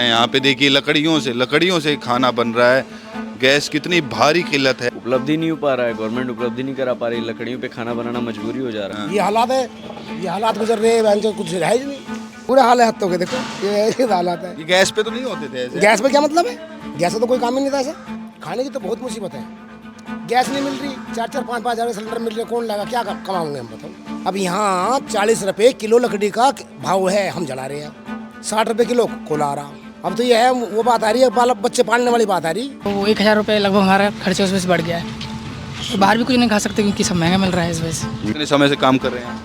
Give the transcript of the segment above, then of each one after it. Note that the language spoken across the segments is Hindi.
यहाँ पे देखिए लकड़ियों से खाना बन रहा है। गैस कितनी भारी किल्लत है। उपलब्धि नहीं हो पा रहा है, गवर्नमेंट उपलब्धि नहीं करा पा रही, लकड़ियों पे खाना बनाना मजबूरी हो जा रहा है। ये हालात है, ये हालात गुजर रहे हैं, बहन कुछ है ही नहीं। पूरा हाल है हत्तों के, देखो ये हालात है। ये गैस पे तो नहीं होते थे ऐसे? गैस पे क्या मतलब है? गैस से तो कोई काम ही नहीं था ऐसा। खाने की तो बहुत मुसीबत है, गैस नहीं मिल रही, 4-4, 5-5 हज़ार सिलेंडर मिल रहे, कौन लाएगा, क्या कमाओगे हम बताओ। अब यहाँ 40 रुपये किलो लकड़ी का भाव है, हम जला रहे हैं 60 रुपये किलो कोला आ रहा। अब तो ये है, वो बात आ रही है, बच्चे पालने वाली बात आ रही। तो 1000 रुपये लगभग हमारा खर्चा उस वजह से बढ़ गया है। तो बाहर भी कुछ नहीं खा सकते क्योंकि सब महंगा मिल रहा है इस वजह से। कितने समय से काम कर रहे हैं?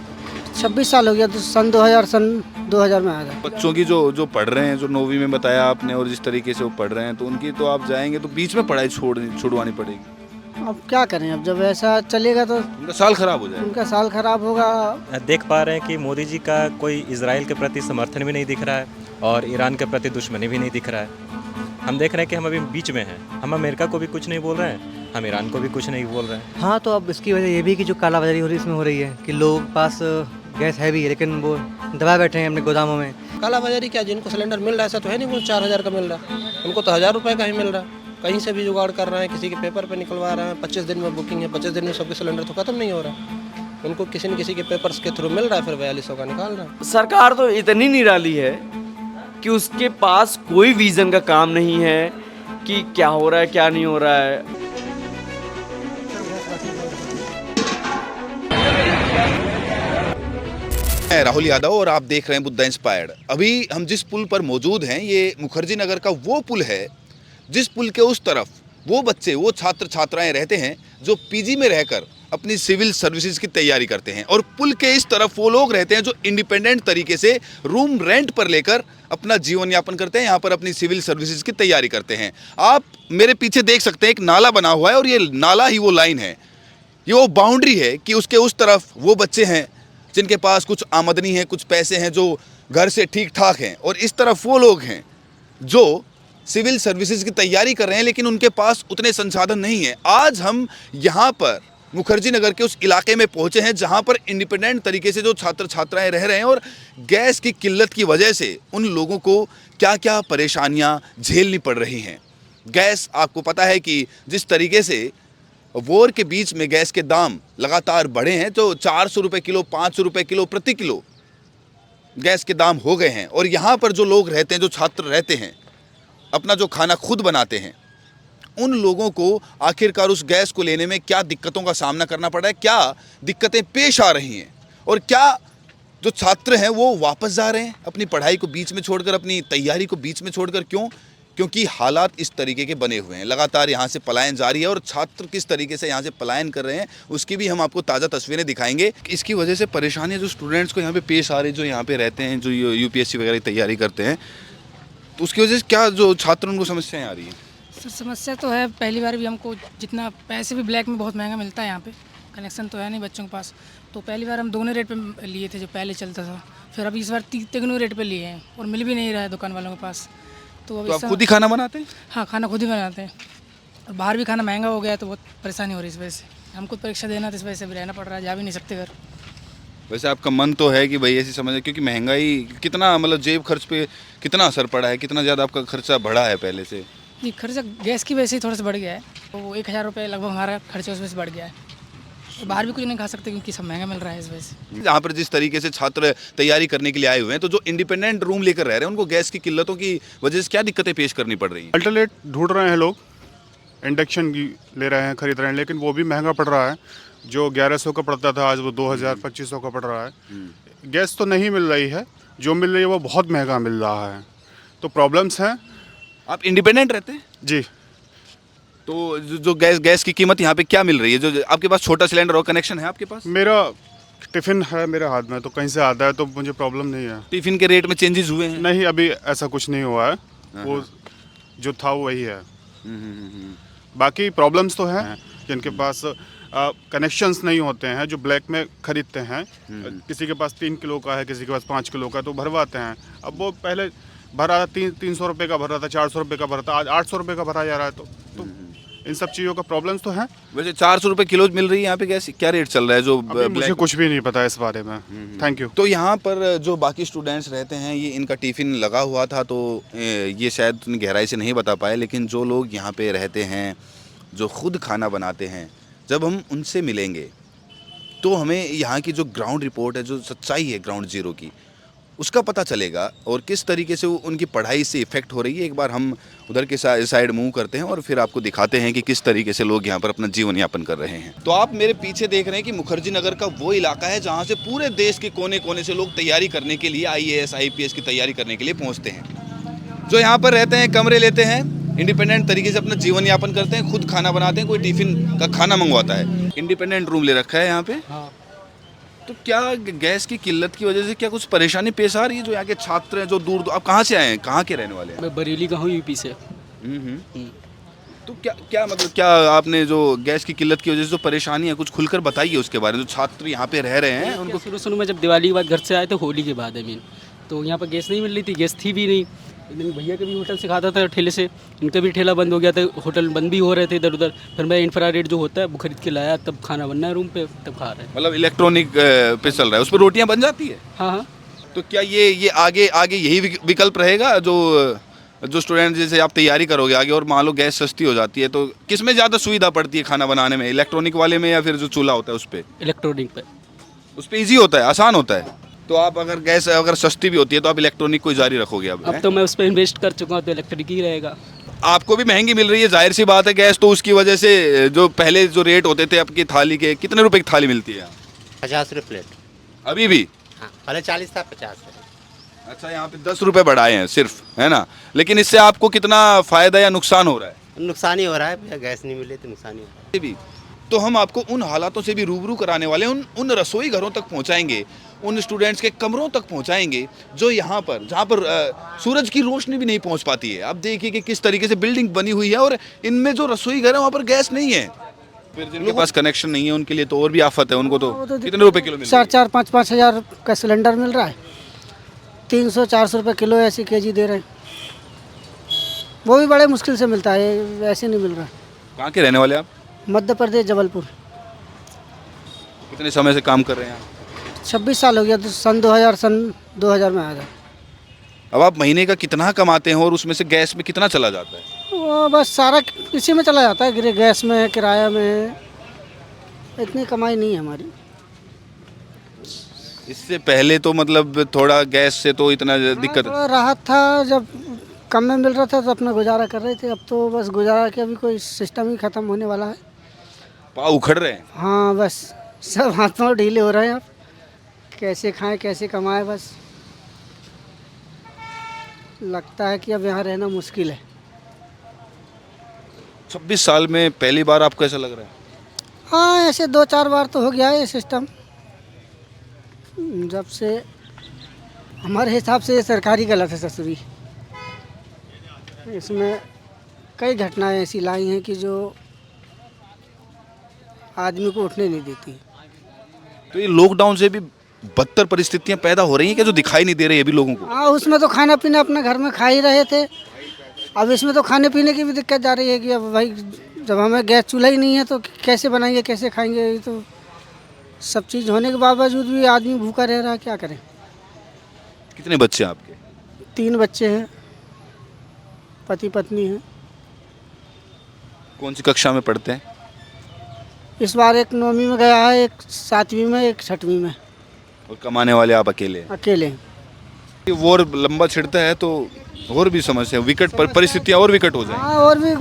26 साल हो गया, तो सन 2000 में आया था। बच्चों की जो पढ़ रहे हैं, जो 9वीं में बताया आपने, और जिस तरीके से वो पढ़ रहे हैं, तो उनकी तो आप जाएंगे तो बीच में पढ़ाई छुड़वानी पड़ेगी। अब क्या करें, अब जब ऐसा चलेगा तो उनका साल खराब हो जाएगा। उनका साल खराब होगा। देख पा रहे हैं कि मोदी जी का कोई इजराइल के प्रति समर्थन भी नहीं दिख रहा है और ईरान के प्रति दुश्मनी भी नहीं दिख रहा है। हम देख रहे हैं कि हम अभी बीच में हैं। हम अमेरिका को भी कुछ नहीं बोल रहे हैं, हम ईरान को भी कुछ नहीं बोल रहे हैं। हाँ, तो अब इसकी वजह ये भी कि जो कालाबाजारी हो रही है इसमें हो रही है कि लोग पास गैस है भी, लेकिन वो दबा बैठे हैं अपने गोदामों में। कालाबाजारी क्या, जिनको सिलेंडर मिल रहा है ऐसा तो है नहीं वो 4000 का मिल रहा है, उनको तो 1000 रुपये का ही मिल रहा है। कहीं से भी जुगाड़ कर रहे हैं, किसी के पेपर पे निकलवा रहे हैं। 25 दिन में बुकिंग है, 25 दिन में सबके सिलेंडर तो खत्म नहीं हो रहा। उनको किसी न किसी के पेपर्स के थ्रू मिल रहा है, फिर 4200 का निकाल रहा है। सरकार तो इतनी निराली है कि उसके पास कोई विजन का काम नहीं है कि क्या हो रहा है क्या नहीं हो रहा है। मैं राहुल यादव और आप देख रहे हैं बुद्धा इंस्पायर्ड। अभी हम जिस पुल पर मौजूद हैं, ये मुखर्जी नगर का वो पुल है जिस पुल के उस तरफ वो बच्चे, वो छात्र छात्राएं रहते हैं जो पीजी में रहकर अपनी सिविल सर्विसेज की तैयारी करते हैं, और पुल के इस तरफ वो लोग रहते हैं जो इंडिपेंडेंट तरीके से रूम रेंट पर लेकर अपना जीवन यापन करते हैं, यहाँ पर अपनी सिविल सर्विसेज की तैयारी करते हैं। आप मेरे पीछे देख सकते हैं एक नाला बना हुआ है, और ये नाला ही वो लाइन है, ये वो बाउंड्री है कि उसके उस तरफ वो बच्चे हैं जिनके पास कुछ आमदनी है, कुछ पैसे हैं, जो घर से ठीक ठाक हैं, और इस तरफ वो लोग हैं जो सिविल सर्विसेज की तैयारी कर रहे हैं लेकिन उनके पास उतने संसाधन नहीं है। आज हम यहाँ पर मुखर्जी नगर के उस इलाके में पहुँचे हैं जहाँ पर इंडिपेंडेंट तरीके से जो छात्र छात्राएं रह रहे हैं, और गैस की किल्लत की वजह से उन लोगों को क्या क्या परेशानियाँ झेलनी पड़ रही हैं। गैस, आपको पता है कि जिस तरीके से वॉर के बीच में गैस के दाम लगातार बढ़े हैं, तो 400 रुपये किलो, 500 रुपये किलो, प्रति किलो गैस के दाम हो गए हैं। और यहाँ पर जो लोग रहते हैं, जो छात्र रहते हैं, अपना जो खाना खुद बनाते हैं, उन लोगों को आखिरकार उस गैस को लेने में क्या दिक्कतों का सामना करना पड़ रहा है, क्या दिक्कतें पेश आ रही हैं, और क्या जो छात्र हैं वो वापस जा रहे हैं अपनी पढ़ाई को बीच में छोड़कर, अपनी तैयारी को बीच में छोड़कर। क्यों? क्योंकि हालात इस तरीके के बने हुए हैं, लगातार यहाँ से पलायन जारी है, और छात्र किस तरीके से यहाँ से पलायन कर रहे हैं उसकी भी हम आपको ताज़ा तस्वीरें दिखाएंगे। इसकी वजह से परेशानियाँ जो स्टूडेंट्स को यहाँ पे पेश आ रही, जो यहाँ पे रहते हैं, जो यूपीएससी वगैरह की तैयारी करते हैं, तो उसकी वजह से क्या जो छात्र उनको समस्याएं आ रही हैं? सर समस्या तो है, पहली बार भी हमको जितना पैसे भी ब्लैक में बहुत महंगा मिलता है, यहाँ पे कनेक्शन तो है नहीं बच्चों के पास, तो पहली बार हम दोनों रेट पे लिए थे जो पहले चलता था, फिर अब इस बार तिगनों रेट पे लिए हैं और मिल भी नहीं रहा है दुकान वालों के पास। तो अब तो आप खुद ही खाना बनाते हैं? हाँ, खाना खुद ही बनाते हैं, और बाहर भी खाना महंगा हो गया है तो बहुत परेशानी हो रही है इस वजह से। हमको परीक्षा देना तो इस वजह से भी रहना पड़ रहा है, जा भी नहीं सकते घर। वैसे आपका मन तो है कि भाई ऐसी समझ, क्योंकि महंगाई कितना, मतलब जेब खर्च पे कितना असर पड़ा है, कितना ज़्यादा आपका खर्चा बढ़ा है पहले से? जी, खर्चा गैस की वजह से थोड़ा सा बढ़ गया है, तो 1000 रुपये लगभग हमारा खर्चा उस वजह से बढ़ गया है। तो बाहर भी कुछ नहीं खा सकते क्योंकि सब महंगा मिल रहा है इस वजह से। जहाँ पर जिस तरीके से छात्र तैयारी करने के लिए आए हुए हैं, तो जो इंडिपेंडेंट रूम लेकर रह रहे हैं, उनको गैस की किल्लतों की वजह से क्या दिक्कतें पेश करनी पड़ रही हैं? अल्टरनेट ढूंढ रहे हैं लोग, इंडक्शन की ले रहे हैं, खरीद रहे हैं, लेकिन वो भी महंगा पड़ रहा है। जो 1100 का पड़ता था आज वो 2000-2500 का पड़ रहा है। गैस तो नहीं मिल रही है, जो मिल रही है वो बहुत महंगा मिल रहा है, तो प्रॉब्लम्स हैं। आप इंडिपेंडेंट रहते हैं? जी। तो जो गैस की कीमत यहाँ पे क्या मिल रही है? जो आपके पास छोटा सिलेंडर और कनेक्शन है आपके पास? मेरा टिफ़िन है मेरे हाथ में, तो कहीं से आता है तो मुझे प्रॉब्लम नहीं है। टिफिन के रेट में चेंजेस हुए हैं? नहीं, अभी ऐसा कुछ नहीं हुआ है, वो जो था वही है। बाकी प्रॉब्लम्स तो हैं जिनके पास कनेक्शंस नहीं होते हैं, जो ब्लैक में खरीदते हैं। किसी के पास 3 किलो का है, किसी के पास 5 किलो का, तो भरवाते हैं। अब वो पहले भरा 300 रुपये का भर रहा था, 400 रुपये का भरा था, आज 800 रुपये का भरा जा रहा है। तो इन सब चीज़ों का प्रॉब्लम्स तो हैं। वैसे 400 रुपये किलो मिल रही है यहाँ पे गैस, क्या रेट चल रहा है जो अभी मुझे ब्लैक? कुछ भी नहीं पता इस बारे में। Thank you. तो यहाँ पर जो बाकी स्टूडेंट्स रहते हैं, ये इनका टिफ़िन लगा हुआ था, तो ये शायद गहराई से नहीं बता पाए, लेकिन जो लोग यहाँ पे रहते हैं, जो खुद खाना बनाते हैं, जब हम उनसे मिलेंगे तो हमें यहाँ की जो ग्राउंड रिपोर्ट है, जो सच्चाई है ग्राउंड जीरो की, उसका पता चलेगा और किस तरीके से वो उनकी पढ़ाई से इफ़ेक्ट हो रही है। एक बार हम उधर के साइड मूव करते हैं और फिर आपको दिखाते हैं कि किस तरीके से लोग यहाँ पर अपना जीवन यापन कर रहे हैं। तो आप मेरे पीछे देख रहे हैं कि मुखर्जी नगर का वो इलाका है जहाँ से पूरे देश के कोने कोने से लोग तैयारी करने के लिए, IAS IPS की तैयारी करने के लिए पहुँचते हैं। जो यहाँ पर रहते हैं, कमरे लेते हैं, इंडिपेंडेंट तरीके से अपना जीवन यापन करते हैं, खुद खाना बनाते हैं, कोई टिफ़िन का खाना मंगवाता है। इंडिपेंडेंट रूम ले रखा है यहाँ पे। तो क्या गैस की किल्लत की वजह से क्या कुछ परेशानी पेश आ रही है? जो यहाँ के छात्र हैं, जो दूर, आप कहाँ से आए हैं, कहाँ के रहने वाले हैं? मैं बरेली का हूँ, यूपी से। तो क्या मतलब, क्या आपने जो गैस की किल्लत की वजह से जो परेशानी है, कुछ खुलकर बताइए उसके बारे में। जो छात्र यहाँ पे रह रहे हैं उनको शुरू में जब दिवाली के बाद घर से आए थे, होली के बाद आई मीन, तो यहाँ पर गैस नहीं मिल रही थी, गैस थी भी नहीं। भैया के भी होटल से खाता था ठेले से, इनका भी ठेला बंद हो गया था, होटल बंद भी हो रहे थे इधर उधर। फिर मैं इंफ्रारेड जो होता है वो खरीद के लाया, तब खाना बनना है रूम पे, तब खा रहे हैं। मतलब इलेक्ट्रॉनिक पे चल रहा है, उस पर रोटियाँ बन जाती है? हाँ। तो क्या ये आगे यही विकल्प रहेगा? जो स्टूडेंट जैसे आप तैयारी करोगे आगे और मान लो गैस सस्ती हो जाती है, तो किस में ज़्यादा सुविधा पड़ती है खाना बनाने में, इलेक्ट्रॉनिक वाले में या फिर जो चूल्हा होता है उस पर? इलेक्ट्रॉनिक पे। उस पर ईजी होता है, आसान होता है। तो आप अगर गैस अगर सस्ती भी होती है तो आप इलेक्ट्रॉनिक को जारी रखोगे? अब तो मैं उस पर इन्वेस्ट कर चुका हूँ, तो इलेक्ट्रिक ही रहेगा। आपको भी महंगी मिल रही है, जाहिर सी बात है गैस, तो उसकी वजह से जो पहले जो रेट होते थे आपकी थाली के, कितने रुपए की थाली मिलती है? 50 रुपये प्लेट। अभी भी? हाँ, पहले 40 था, 50 है। अच्छा, यहाँ पे 10 रुपये बढ़ाए हैं सिर्फ, है ना? लेकिन इससे आपको कितना फ़ायदा या नुकसान हो रहा है? नुकसान ही हो रहा है भैया, गैस नहीं मिले तो नुकसान ही हो रहा है। भी तो हम आपको उन हालातों से भी रूबरू कराने वाले, उन रसोई घरों तक पहुंचाएंगे, उन स्टूडेंट्स के कमरों तक पहुंचाएंगे जो यहाँ पर, जहाँ पर सूरज की रोशनी भी नहीं पहुंच पाती है। आप देखिए कि किस तरीके से बिल्डिंग बनी हुई है और इनमें जो रसोई घर है वहाँ पर गैस नहीं है। फिर जिनके पास कनेक्शन नहीं है उनके लिए तो और भी आफत है। उनको तो कितने रुपए किलो मिल रहा है? 4-5 हज़ार का सिलेंडर मिल रहा है, 300-400 रुपये किलो ऐसी केजी दे रहे हैं। वो भी बड़े मुश्किल से मिलता है, ऐसे नहीं मिल रहा। कहाँ के रहने वाले आप? मध्य प्रदेश, जबलपुर। कितने समय से काम कर रहे हैं आप? 26 साल हो गया, तो सन 2000 में आया था। अब आप महीने का कितना कमाते हैं और उसमें से गैस में कितना चला जाता है? वो बस सारा इसी में चला जाता है, गैस में, किराया में। इतनी कमाई नहीं है हमारी। इससे पहले तो मतलब थोड़ा गैस से तो इतना दिक्कत थोड़ा राहत था, जब कम में मिल रहा था तो अपना गुजारा कर रहे थे। अब तो बस गुजारा के अभी कोई सिस्टम ही ख़त्म होने वाला है। पाँव उखड़ रहे हैं। हाँ, बस सब हाथ पाँव ढीले हो रहे हैं। अब कैसे खाएं, कैसे कमाएं, बस लगता है कि अब यहाँ रहना मुश्किल है। 26 साल में पहली बार आपको ऐसा लग रहा है? हाँ, ऐसे 2-4 बार तो हो गया है ये सिस्टम। जब से हमारे हिसाब से ये सरकारी गलत है ससुरी। इसमें कई घटनाएं ऐसी लाई हैं कि जो आदमी को उठने नहीं देती। तो ये लॉकडाउन से भी बदतर परिस्थितियां पैदा हो रही हैं क्या, जो दिखाई नहीं दे रही है अभी लोगों को? हाँ, उसमें तो खाना पीना अपने घर में खा ही रहे थे। अब इसमें तो खाने पीने की भी दिक्कत जा रही है कि अब भाई जब हमें गैस चूल्हा ही नहीं है तो कैसे बनाएंगे, कैसे खाएंगे। ये तो सब चीज़ होने के बावजूद भी आदमी भूखा रह रहा है, क्या करें। कितने बच्चे हैं आपके? 3 बच्चे हैं, पति पत्नी हैं। कौन सी कक्षा में पढ़ते हैं? इस बार एक 9वीं में गया है, एक 7वीं में, एक 6वीं में। और कमाने वाले आप अकेले हैं? अकेले हैं। ये वॉर लंबा छिड़ता है तो और भी समस्या, विकट परिस्थितियाँ और विकट हो जाएंगी। हाँ, और भी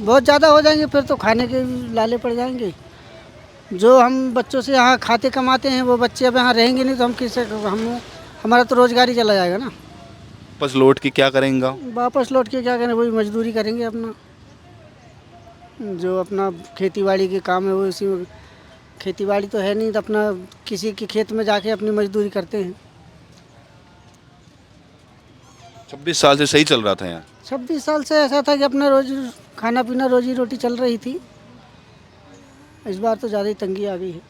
बहुत ज़्यादा हो जाएंगे, फिर तो खाने के लाले पड़ जाएंगे। जो हम बच्चों से यहाँ खाते कमाते हैं वो बच्चे अब यहाँ रहेंगे नहीं तो हम किससे, हमारा तो रोजगार ही चला जाएगा ना। वापस लौट के क्या करेंगे गाँव? वापस लौट के क्या करें, वही मजदूरी करेंगे अपना। जो अपना खेती बाड़ी के काम है वो इसी में, खेती बाड़ी तो है नहीं तो अपना किसी के खेत में जाके अपनी मजदूरी करते हैं। 26 साल से सही चल रहा था यहाँ? 26 साल से ऐसा था कि अपना रोज खाना पीना, रोजी रोटी चल रही थी। इस बार तो ज़्यादा ही तंगी आ गई है।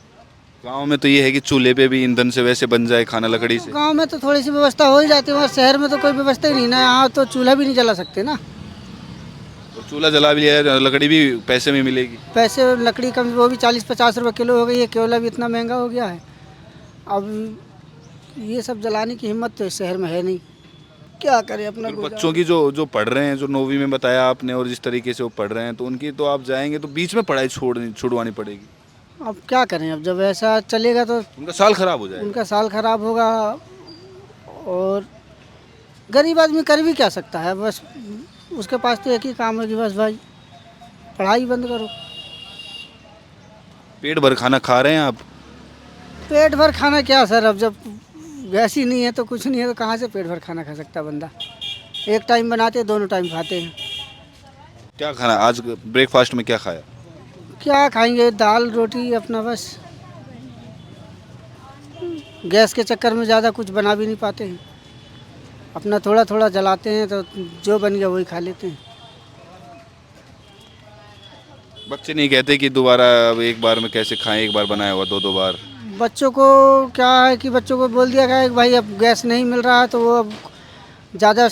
गांव में तो ये है कि चूल्हे पे भी ईंधन से वैसे बन जाए खाना, लकड़ी से। गांव में तो थोड़ी सी व्यवस्था हो ही जाती है, वहाँ शहर में तो कोई व्यवस्था ही नहीं ना। यहाँ तो चूल्हा भी नहीं जला सकते ना। तो चूल्हा जला भी लिया, लकड़ी भी पैसे में मिलेगी। पैसे लकड़ी का वो भी 40-50 रुपये किलो हो गई है, केवला भी इतना महंगा हो गया है। अब ये सब जलाने की हिम्मत तो इस शहर में है नहीं, क्या करें अपना फिर बच्चों की जो पढ़ रहे हैं, जो 9वीं में बताया आपने, और जिस तरीके से वो पढ़ रहे हैं, तो उनकी तो आप जाएंगे तो बीच में पढ़ाई छुड़वानी पड़ेगी। अब क्या करें, अब जब ऐसा चलेगा तो उनका साल खराब हो जाएगा। उनका साल खराब होगा। और गरीब आदमी कर भी क्या सकता है, बस उसके पास तो एक ही काम है कि बस भाई पढ़ाई बंद करो। पेट भर खाना खा रहे हैं आप? पेट भर खाना क्या सर, अब जब गैस ही नहीं है तो कुछ नहीं है, तो कहाँ से पेट भर खाना खा सकता बंदा। एक टाइम बनाते, दोनों टाइम खाते हैं। क्या खाना आज ब्रेकफास्ट में, क्या खाया? क्या खाएंगे, दाल रोटी अपना, बस गैस के चक्कर में ज़्यादा कुछ बना भी नहीं पाते हैं, अपना थोड़ा थोड़ा जलाते हैं, तो जो बन गया वही खा लेते हैं। बच्चे नहीं कहते कि दोबारा अब एक बार में कैसे खाएं, एक बार बनाया हुआ 2-2 बार? बच्चों को क्या है कि बच्चों को बोल दिया गया है कि भाई अब गैस नहीं मिल रहा है, तो वो अब ज़्यादा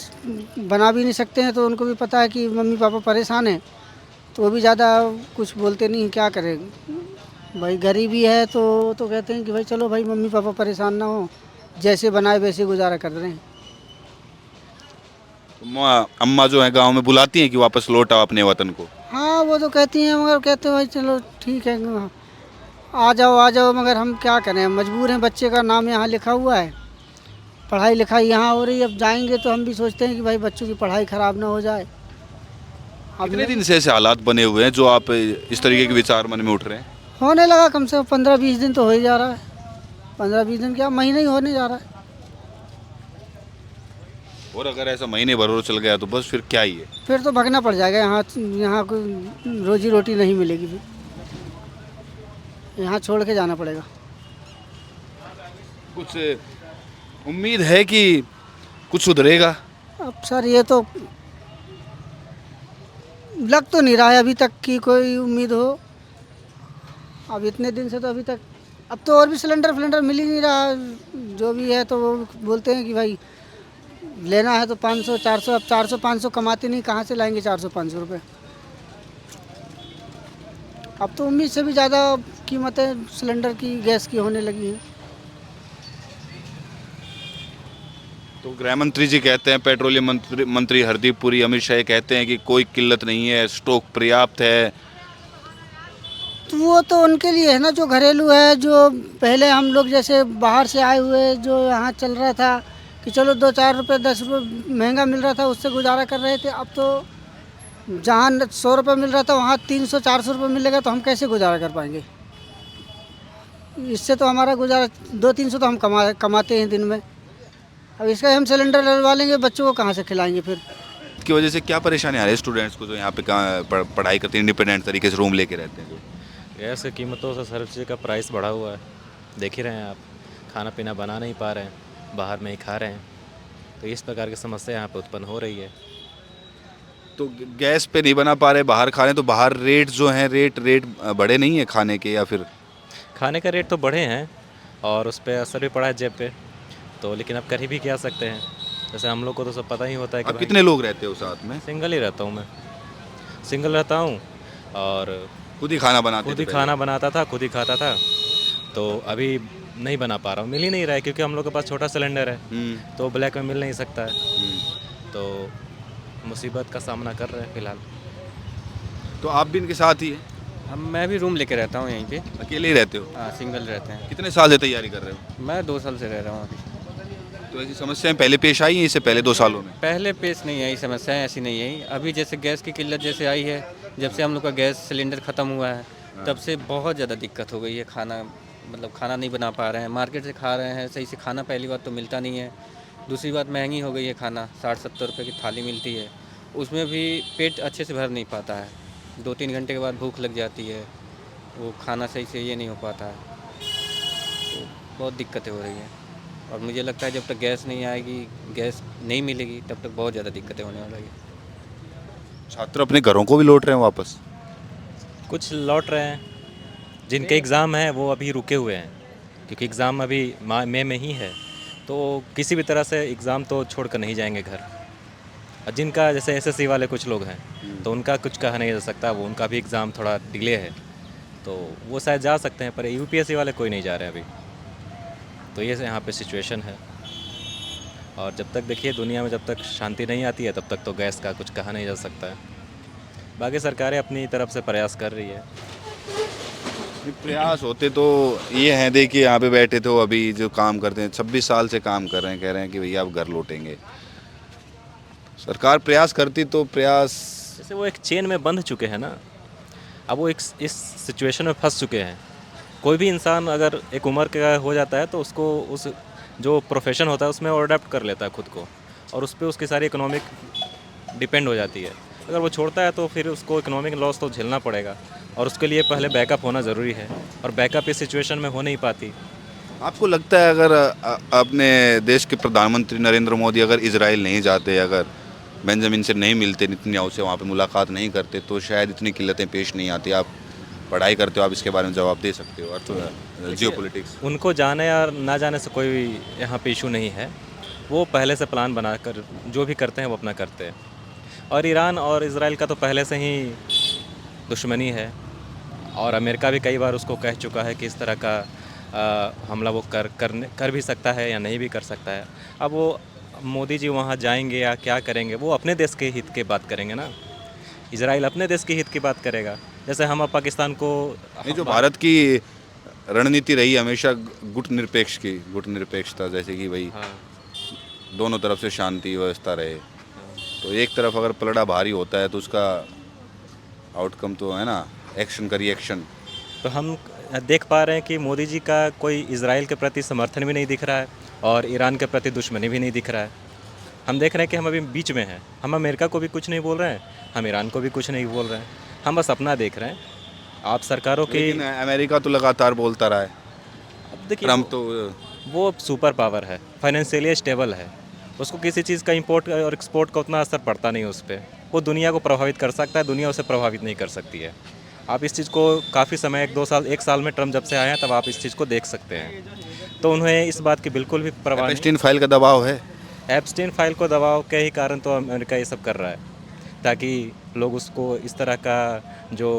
बना भी नहीं सकते हैं, तो उनको भी पता है कि मम्मी पापा परेशान हैं, तो वो भी ज़्यादा कुछ बोलते नहीं। क्या करें भाई, गरीबी है तो कहते हैं कि भाई चलो भाई मम्मी पापा परेशान ना हो, जैसे बनाए वैसे गुजारा कर रहे हैं। अम्मा जो है गांव में बुलाती हैं कि वापस लौट आओ अपने वतन को? हाँ वो तो कहती हैं, मगर कहते हैं भाई चलो ठीक है आ जाओ, मगर हम क्या करें, मजबूर हैं। बच्चे का नाम यहाँ लिखा हुआ है, पढ़ाई लिखाई यहाँ हो रही है, अब जाएंगे तो हम भी सोचते हैं कि भाई बच्चों की पढ़ाई ख़राब ना हो जाए। कितने दिन से ऐसे हालात बने हुए हैं जो आप इस तरीके के विचार मन में उठ रहे हैं? होने लगा कम से कम 15-20 दिन तो हो ही जा रहा है। 15-20 दिन क्या, महीना ही होने जा रहा है। और अगर ऐसा महीने भर चल गया तो बस फिर क्या ही है, फिर तो भागना पड़ जाएगा। यहाँ कोई रोजी रोटी नहीं मिलेगी, फिर यहाँ छोड़ के जाना पड़ेगा। कुछ उम्मीद है कि कुछ सुधरेगा? अब सर ये तो लग तो नहीं रहा है अभी तक कि कोई उम्मीद हो। अब इतने दिन से तो अभी तक, अब तो और भी सिलेंडर मिल ही नहीं रहा। जो भी है तो वो बोलते हैं कि भाई लेना है तो 500-400, अब 400-500 कमाते नहीं, कहाँ से लाएंगे 400-500 रुपये। अब तो उम्मीद से भी ज़्यादा कीमतें सिलेंडर की, गैस की होने लगी हैं। तो गृह मंत्री जी कहते हैं, पेट्रोलियम मंत्री हरदीप पुरी, अमित शाह कहते हैं कि कोई किल्लत नहीं है, स्टॉक पर्याप्त है। तो वो तो उनके लिए है ना, जो घरेलू है, जो पहले हम लोग जैसे बाहर से आए हुए, जो यहाँ चल रहा था कि चलो 2-4 रुपये 10 रुपये महंगा मिल रहा था, उससे गुजारा कर रहे थे। अब तो जहाँ 100 रुपये मिल रहा था वहाँ 300-400 रुपये मिलेगा, तो हम कैसे गुजारा कर पाएंगे? इससे तो हमारा गुजारा 200-300 तो हम कमाते हैं दिन में। अब इसका हम सिलेंडर डलवा लेंगे, बच्चों को कहाँ से खिलाएंगे फिर? की वजह से क्या परेशानी आ रही है स्टूडेंट्स को जो यहाँ पे पढ़ाई करते हैं, इंडिपेंडेंट तरीके से रूम लेके रहते हैं? गैस की कीमतों से हर चीज़ का प्राइस बढ़ा हुआ है, देख ही रहे हैं आप। खाना पीना बना नहीं पा रहे हैं, बाहर में ही खा रहे हैं, तो इस प्रकार की समस्या यहाँ पे उत्पन्न हो रही है। तो गैस पे नहीं बना पा रहे, बाहर खा रहे हैं, तो बाहर रेट जो हैं, रेट बढ़े नहीं है खाने के? या फिर खाने का रेट तो बढ़े हैं और उस पर असर भी पड़ा है जेब पे, तो लेकिन अब कर ही भी क्या सकते हैं। जैसे हम लोग को तो सब पता ही होता है कि कितने लोग रहते हो साथ में? सिंगल ही रहता हूँ मैं, सिंगल रहता हूँ और खुद ही खाना बनाते? खुद ही खाना बनाता था, खुद ही खाता था। तो अभी नहीं बना पा रहा हूँ, मिल ही नहीं रहा है, क्योंकि हम लोग के पास छोटा सिलेंडर है तो ब्लैक में मिल नहीं सकता है, तो मुसीबत का सामना कर रहे हैं फिलहाल। तो आप भी इनके साथ ही हैं? मैं भी रूम लेके रहता हूँ यहीं पे। अकेले ही रहते हो? हाँ, सिंगल रहते हैं। कितने साल से तैयारी कर रहे हो? मैं 2 साल से रह रहा हूँ अभी। तो ऐसी समस्याएं पहले पेश आई हैं इससे पहले 2 सालों में? पहले पेश नहीं आई, समस्याएं ऐसी नहीं आई। अभी जैसे गैस की किल्लत जैसे आई है, जब से हम लोग का गैस सिलेंडर ख़त्म हुआ है, तब से बहुत ज़्यादा दिक्कत हो गई है। खाना नहीं बना पा रहे हैं, मार्केट से खा रहे हैं, सही से खाना पहली बात तो मिलता नहीं है, दूसरी बात महंगी हो गई है खाना। 60-70 रुपये की थाली मिलती है, उसमें भी पेट अच्छे से भर नहीं पाता है। 2-3 घंटे के बाद भूख लग जाती है, वो खाना सही से ये नहीं हो पाता है, तो बहुत दिक्कतें हो रही हैं। और मुझे लगता है जब तक गैस नहीं आएगी, गैस नहीं मिलेगी, तब तक बहुत ज़्यादा दिक्कतें होने वाली है। छात्र अपने घरों को भी लौट रहे हैं वापस? कुछ लौट रहे हैं, जिनके एग्ज़ाम हैं वो अभी रुके हुए हैं, क्योंकि एग्ज़ाम अभी मई में ही है, तो किसी भी तरह से एग्ज़ाम तो छोड़ कर नहीं जाएंगे घर। और जिनका जैसे एसएससी वाले कुछ लोग हैं तो उनका कुछ कहा नहीं जा सकता, वो उनका भी एग्ज़ाम थोड़ा डिले है तो वो शायद जा सकते हैं, पर यूपीएससी वाले कोई नहीं जा रहे अभी। तो ये यहाँ पे सिचुएशन है। और जब तक देखिए दुनिया में जब तक शांति नहीं आती है तब तक तो गैस का कुछ कहा नहीं जा सकता है। बाकी सरकारें अपनी तरफ से प्रयास कर रही है। प्रयास होते तो ये हैं, देखिए यहाँ पे बैठे थे अभी जो काम करते हैं 26 साल से काम कर रहे हैं, कह रहे हैं कि भैया आप घर लौटेंगे। सरकार प्रयास करती तो प्रयास, जैसे वो एक चेन में बंध चुके हैं ना, अब वो एक इस सिचुएशन में फंस चुके हैं। कोई भी इंसान अगर एक उम्र का हो जाता है तो उसको उस जो प्रोफेशन होता है उसमें वो अडेप्ट कर लेता है खुद को, और उस पर उसकी सारी इकोनॉमिक डिपेंड हो जाती है। अगर वो छोड़ता है तो फिर उसको इकोनॉमिक लॉस तो झेलना पड़ेगा, और उसके लिए पहले बैकअप होना ज़रूरी है, और बैकअप इस सिचुएशन में हो नहीं पाती। आपको लगता है अगर अपने देश के प्रधानमंत्री नरेंद्र मोदी अगर इजराइल नहीं जाते, अगर बेंजामिन से नहीं मिलते, नेतन्याहू से वहाँ पे मुलाकात नहीं करते, तो शायद इतनी किल्लतें पेश नहीं आती? आप पढ़ाई करते हो, आप इसके बारे में जवाब दे सकते हो, अर्थ जियोपॉलिटिक्स। उनको जाने या ना जाने से कोई यहाँ पे इशू नहीं है, वो पहले से प्लान बनाकर जो भी करते हैं वो अपना करते हैं। और ईरान और इजराइल का तो पहले से ही दुश्मनी है, और अमेरिका भी कई बार उसको कह चुका है कि इस तरह का हमला वो कर भी सकता है या नहीं भी कर सकता है। अब वो मोदी जी वहाँ जाएंगे या क्या करेंगे, वो अपने देश के हित की बात करेंगे ना। इजराइल अपने देश के हित की बात करेगा। जैसे हम अब पाकिस्तान को, जो भारत की रणनीति रही हमेशा गुट निरपेक्षता, जैसे कि भाई दोनों तरफ से शांति व्यवस्था रहे, तो एक तरफ अगर पलड़ा भारी होता है तो उसका आउटकम तो है ना, एक्शन का रिएक्शन। तो हम देख पा रहे हैं कि मोदी जी का कोई इजराइल के प्रति समर्थन भी नहीं दिख रहा है और ईरान के प्रति दुश्मनी भी नहीं दिख रहा है। हम देख रहे हैं कि हम अभी बीच में हैं। हम अमेरिका को भी कुछ नहीं बोल रहे हैं, हम ईरान को भी कुछ नहीं बोल रहे हैं, हम बस अपना देख रहे हैं। आप सरकारों की, अमेरिका तो लगातार बोलता रहा है। अब देखिए ट्रम्प तो वो सुपर पावर है, फाइनेंशियली स्टेबल है, उसको किसी चीज़ का इंपोर्ट और एक्सपोर्ट का उतना असर पड़ता नहीं है उस पर। वो दुनिया को प्रभावित कर सकता है, दुनिया उसे प्रभावित नहीं कर सकती है। आप इस चीज़ को काफ़ी समय, 1 साल में ट्रम्प जब से आए हैं तब आप इस चीज़ को देख सकते हैं। तो उन्हें इस बात की बिल्कुल भी परवाह नहीं। एप्स्टीन फाइल का दबाव है, एप्स्टीन फाइल को दबाव के ही कारण तो अमेरिका ये सब कर रहा है, ताकि लोग उसको इस तरह का जो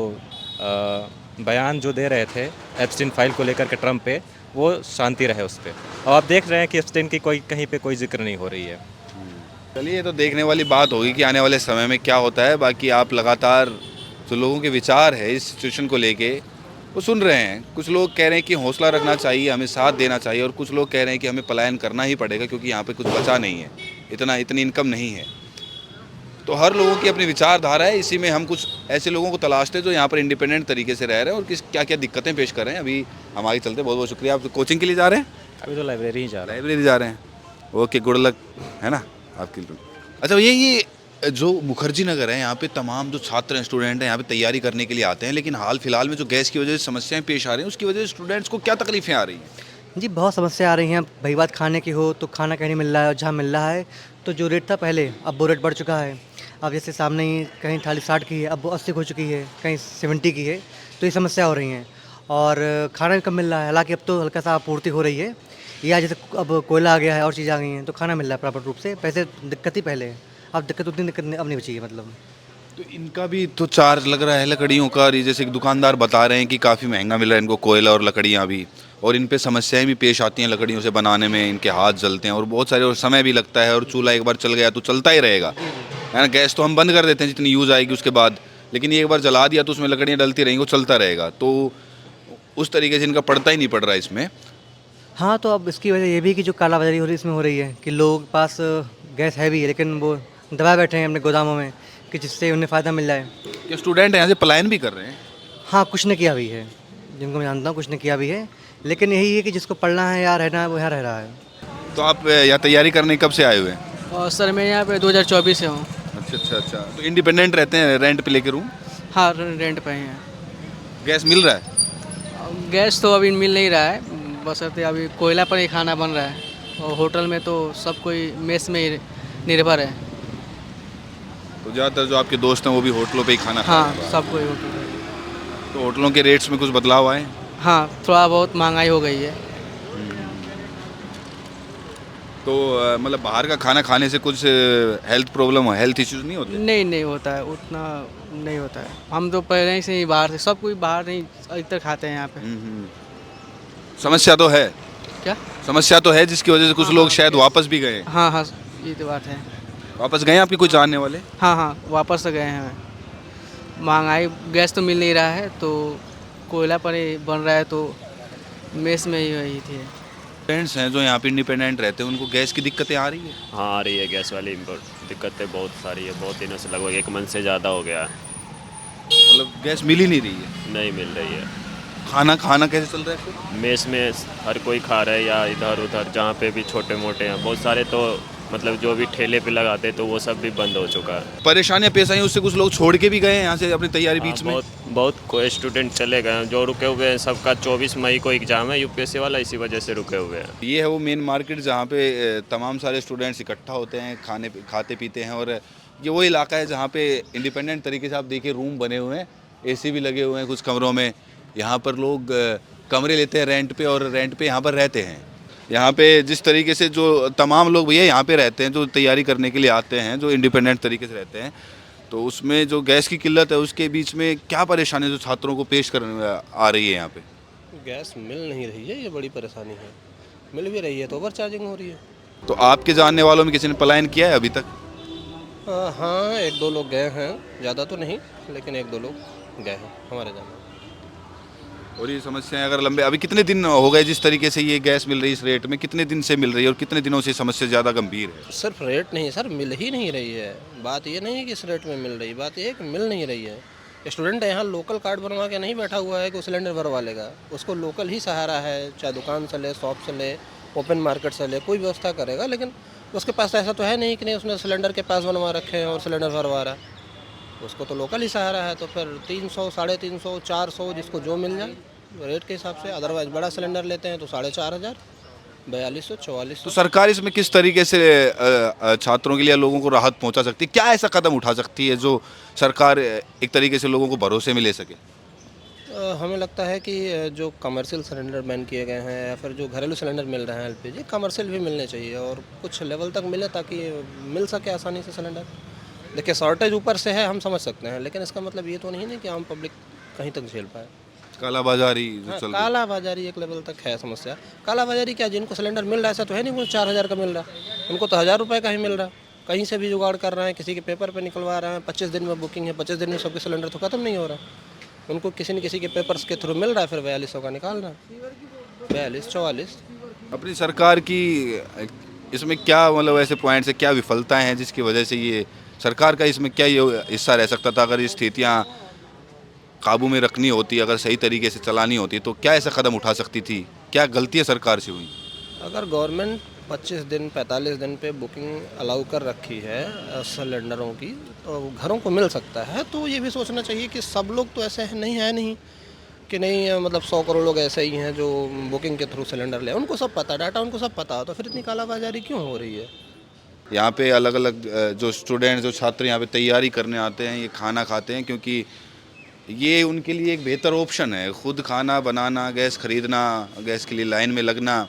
बयान जो दे रहे थे एप्स्टीन फाइल को लेकर के ट्रम्प पे, वो शांति रहे उस पर। और आप देख रहे हैं कि एप्स्टीन की कहीं पे कोई जिक्र नहीं हो रही है। चलिए, तो देखने वाली बात होगी कि आने वाले समय में क्या होता है। बाकी आप लगातार जो लोगों के विचार है इस सिचुएशन को लेके वो सुन रहे हैं। कुछ लोग कह रहे हैं कि हौसला रखना चाहिए, हमें साथ देना चाहिए, और कुछ लोग कह रहे हैं कि हमें पलायन करना ही पड़ेगा क्योंकि यहाँ पे कुछ बचा नहीं है, इतनी इनकम नहीं है। तो हर लोगों की अपनी विचारधारा है। इसी में हम कुछ ऐसे लोगों को तलाशते हैं जो यहाँ पर इंडिपेंडेंट तरीके से रह रहे हैं और क्या क्या दिक्कतें पेश कर रहे हैं। अभी हम आगे चलते हैं। बहुत बहुत शुक्रिया। आप कोचिंग के लिए जा रहे हैं? अभी तो लाइब्रेरी जा रहे हैं। ओके, गुड लक, है ना आपके लिए। अच्छा, ये जो मुखर्जी नगर है, यहाँ पे तमाम जो छात्र हैं, स्टूडेंट हैं, यहाँ पे तैयारी करने के लिए आते हैं, लेकिन हाल फिलहाल में जो गैस की वजह से समस्याएं पेश आ रही हैं, उसकी वजह से स्टूडेंट्स को क्या तकलीफें आ रही हैं? जी बहुत समस्या आ रही हैं। भाई बात खाने की हो तो खाना कहीं नहीं मिल रहा है, और जहाँ मिल रहा है तो जो रेट था पहले, अब वो रेट बढ़ चुका है। अब जैसे सामने ही कहीं थाली 60 की है, अब वो 80 हो चुकी है, कहीं 70 की है, तो ये समस्या हो रही हैं। और खाना भी कम मिल रहा है, हालांकि अब तो हल्का सा आपूर्ति हो रही है, या जैसे अब कोयला आ गया है और चीज़ आ गई हैं तो खाना मिल रहा है प्रॉपर रूप से। पैसे दिक्कत ही पहले है, अब दिक्कत उतनी दिक्कत अब नहीं बची है। मतलब तो इनका भी तो चार्ज लग रहा है लकड़ियों का। जैसे कि दुकानदार बता रहे हैं कि काफ़ी महंगा मिल रहा है इनको कोयला और लकड़ियाँ भी, और इन पे समस्याएं भी पेश आती हैं लकड़ियों से बनाने में, इनके हाथ जलते हैं और बहुत सारे, और समय भी लगता है, और चूल्हा एक बार चल गया तो चलता ही रहेगा, है ना। गैस तो हम बंद कर देते हैं जितनी यूज़ आएगी उसके बाद, लेकिन ये एक बार जला दिया तो उसमें लकड़ियाँ डलती रहेंगी, वो चलता रहेगा। तो उस तरीके से इनका पड़ता ही नहीं पड़ रहा है इसमें। हाँ, तो अब इसकी वजह ये भी कि जो कालाबाजारी हो रही है इसमें हो रही है कि लोग पास गैस है भी है, लेकिन वो दबाए बैठे हैं अपने गोदामों में कि जिससे उन्हें फ़ायदा मिल जाए। क्या स्टूडेंट यहाँ से पलायन भी कर रहे हैं? हाँ, कुछ ने किया भी है, जिनको मैं जानता हूँ कुछ ने किया भी है, लेकिन यही है कि जिसको पढ़ना है या रहना है वो यहाँ रह रहा है। तो आप यहाँ तैयारी करने कब से आए हुए हैं? और सर मैं यहाँ पे 2024 से हूँ। अच्छा। तो इंडिपेंडेंट रहते हैं, रेंट पे लेके रूम? हाँ, रेंट पे हैं। गैस मिल रहा है? गैस तो अभी मिल नहीं रहा है, बस अभी कोयला पर ही खाना बन रहा है, और होटल में तो सब कोई मेस में ही निर्भर है। तो ज़्यादातर जो आपके दोस्त हैं वो भी होटलों पे ही खाना खाते हैं? हाँ, सब कोई होटल पे। तो होटलों के रेट्स में कुछ बदलाव आए? हाँ, थोड़ा बहुत महंगाई हो गई है। तो मतलब बाहर का खाना खाने से कुछ हेल्थ प्रॉब्लम हो, हेल्थ इश्यूज नहीं होते? नहीं नहीं होता है, उतना नहीं होता है। हम तो पहले से ही बाहर से, सब कोई बाहर नहीं अधिकतर खाते हैं यहाँ पे। समस्या तो है, क्या समस्या तो है जिसकी वजह से कुछ लोग शायद वापस भी गए। हाँ हाँ, ये तो बात है। वापस गए आपके कुछ जानने वाले? हाँ हाँ, वापस तो गए हैं। महंगाई, गैस तो मिल नहीं रहा है, तो कोयला पर ही बन रहा है, तो मेस में ही वही थी। पेरेंट्स हैं जो यहाँ पे इंडिपेंडेंट रहते हैं, उनको गैस की दिक्कतें आ रही है? हाँ आ रही है, गैस वाली दिक्कतें बहुत सारी है, बहुत दिनों से, लगभग 1 मंथ से ज़्यादा हो गया है। मतलब गैस मिल ही नहीं रही है? नहीं मिल रही है। खाना कैसे चल रहा है फिर? मेस में हर कोई खा रहा है, या इधर उधर जहाँ पे भी छोटे मोटे हैं, बहुत सारे तो मतलब जो भी ठेले पे लगाते तो वो सब भी बंद हो चुका है। परेशानियां पेश आई, उससे कुछ लोग छोड़ के भी गए हैं यहाँ से अपनी तैयारी बीच में? बहुत कोई स्टूडेंट चले गए हैं, जो रुके हुए हैं। सबका 24 मई को एग्ज़ाम है यूपीएससी वाला, इसी वजह से रुके हुए हैं। ये है वो मेन मार्केट जहाँ पे तमाम सारे स्टूडेंट्स इकट्ठा होते हैं, खाते पीते हैं, और ये वो इलाका है जहाँ पे इंडिपेंडेंट तरीके से आप देखिए रूम बने हुए हैं, एसी भी लगे हुए हैं कुछ कमरों में। यहाँ पर लोग कमरे लेते हैं रेंट पे, और रेंट पे यहाँ पर रहते हैं। यहाँ पे जिस तरीके से जो तमाम लोग भैया यहाँ पे रहते हैं, जो तैयारी करने के लिए आते हैं, जो इंडिपेंडेंट तरीके से रहते हैं, तो उसमें जो गैस की किल्लत है उसके बीच में क्या परेशानी जो छात्रों को पेश करने आ रही है यहाँ पे? गैस मिल नहीं रही है, ये बड़ी परेशानी है। मिल भी रही है तो ओवर चार्जिंग हो रही है। तो आपके जानने वालों में किसी ने पलायन किया है अभी तक? हाँ, 1-2 लोग गए हैं, ज़्यादा तो नहीं, लेकिन 1-2 लोग गए हैं हमारे जानने। और ये समस्याएं अगर लंबे, अभी कितने दिन हो गए जिस तरीके से ये गैस मिल रही है इस रेट में, कितने दिन से मिल रही है और कितने दिनों से समस्या ज़्यादा गंभीर है? सिर्फ रेट नहीं सर, मिल ही नहीं रही है। बात ये नहीं है कि इस रेट में मिल रही, बात ये है कि मिल नहीं रही है। स्टूडेंट यहाँ लोकल कार्ड बनवा के नहीं बैठा हुआ है कि वो सिलेंडर भरवा लेगा, उसको लोकल ही सहारा है, चाहे दुकान से ले, शॉप से ले, ओपन मार्केट से ले, कोई व्यवस्था करेगा। लेकिन उसके पास ऐसा तो है नहीं कि नहीं उसने सिलेंडर के पास बनवा रखे हैं और सिलेंडर भरवा रहा है। उसको तो लोकल ही सहारा है, तो फिर 300, 350, 400 जिसको जो मिल जाए रेट के हिसाब से। अदरवाइज बड़ा सिलेंडर लेते हैं तो 4,500, 4200, 4400। तो सरकार इसमें किस तरीके से छात्रों के लिए लोगों को राहत पहुंचा सकती है? क्या ऐसा कदम उठा सकती है जो सरकार एक तरीके से लोगों को भरोसे में ले सके? हमें लगता है कि जो कमर्शियल सिलेंडर बैन किए गए हैं, या फिर जो घरेलू सिलेंडर मिल रहे हैं एलपीजी, कमर्शियल भी मिलने चाहिए और कुछ लेवल तक मिले ताकि मिल सके आसानी से सिलेंडर। देखिए शॉर्टेज ऊपर से है, हम समझ सकते हैं, लेकिन इसका मतलब ये तो नहीं है कि आम पब्लिक कहीं तक झेल पाए। कालाबाजारी जो हाँ, चल रही है। कालाबाजारी एक लेवल तक है समस्या। कालाबाजारी क्या, जिनको सिलेंडर मिल रहा है ऐसा तो है नहीं उनको 4,000 का मिल रहा है, उनको तो 1,000 रुपये का ही मिल रहा है। कहीं से भी जुगाड़ कर रहे हैं, किसी के पेपर पे निकलवा रहे हैं। 25 दिन में बुकिंग है, 25 दिन में सबके सिलेंडर तो ख़त्म नहीं हो रहा। उनको किसी न किसी के पेपर्स के थ्रू मिल रहा है, फिर 4200 का निकाल रहा है, 42, 44। अपनी सरकार की इसमें क्या मतलब ऐसे पॉइंट्स है, क्या विफलताएं हैं जिसकी वजह से ये सरकार का इसमें क्या ये हिस्सा रह सकता था? अगर ये स्थितियाँ काबू में रखनी होती, अगर सही तरीके से चलानी होती, तो क्या ऐसा कदम उठा सकती थी? क्या गलतियाँ सरकार से हुई? अगर गवर्नमेंट 25 दिन 45 दिन पे बुकिंग अलाउ कर रखी है सिलेंडरों की, तो घरों को मिल सकता है। तो ये भी सोचना चाहिए कि सब लोग तो ऐसे नहीं कि नहीं, मतलब 100 करोड़ लोग ऐसे ही हैं जो बुकिंग के थ्रू सिलेंडर ले, उनको सब पता, डाटा उनको सब पता हो, तो फिर इतनी कालाबाजारी क्यों हो रही है? यहाँ पे अलग अलग जो स्टूडेंट, जो छात्र यहाँ पे तैयारी करने आते हैं, ये खाना खाते हैं क्योंकि ये उनके लिए एक बेहतर ऑप्शन है। खुद खाना बनाना, गैस खरीदना, गैस के लिए लाइन में लगना,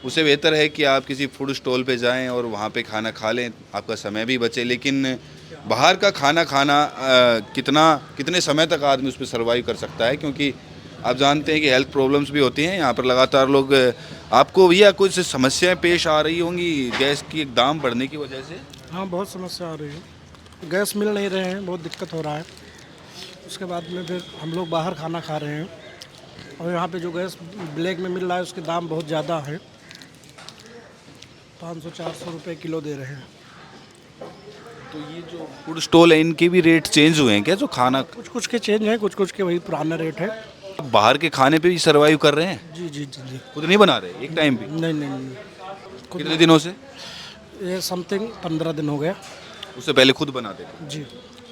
उससे बेहतर है कि आप किसी फूड स्टॉल पे जाएं और वहाँ पे खाना खा लें, आपका समय भी बचे। लेकिन बाहर का खाना कितने समय तक आदमी उस पर सर्वाइव कर सकता है, क्योंकि आप जानते हैं कि हेल्थ प्रॉब्लम्स भी होती हैं। यहाँ पर लगातार लोग, आपको भैया कुछ समस्याएं पेश आ रही होंगी गैस की दाम बढ़ने की वजह से? हाँ, बहुत समस्या आ रही है, गैस मिल नहीं रहे हैं, बहुत दिक्कत हो रहा है। उसके बाद में फिर हम लोग बाहर खाना खा रहे हैं, और यहाँ पे जो गैस ब्लैक में मिल रहा है उसके दाम बहुत ज़्यादा है, 500-400 रुपये किलो दे रहे हैं। तो ये जो फूड स्टॉल है, इनके भी रेट चेंज हुए हैं क्या? जो खाना कुछ के चेंज हैं, कुछ के वही पुराना रेट है। बाहर के खाने पे भी सर्वाइव कर रहे हैं? जी। खुद नहीं बना रहे एक टाइम भी? नहीं। कितने दिनों से? ये समथिंग 15 दिन हो गया। उससे पहले खुद बनाते थे? जी।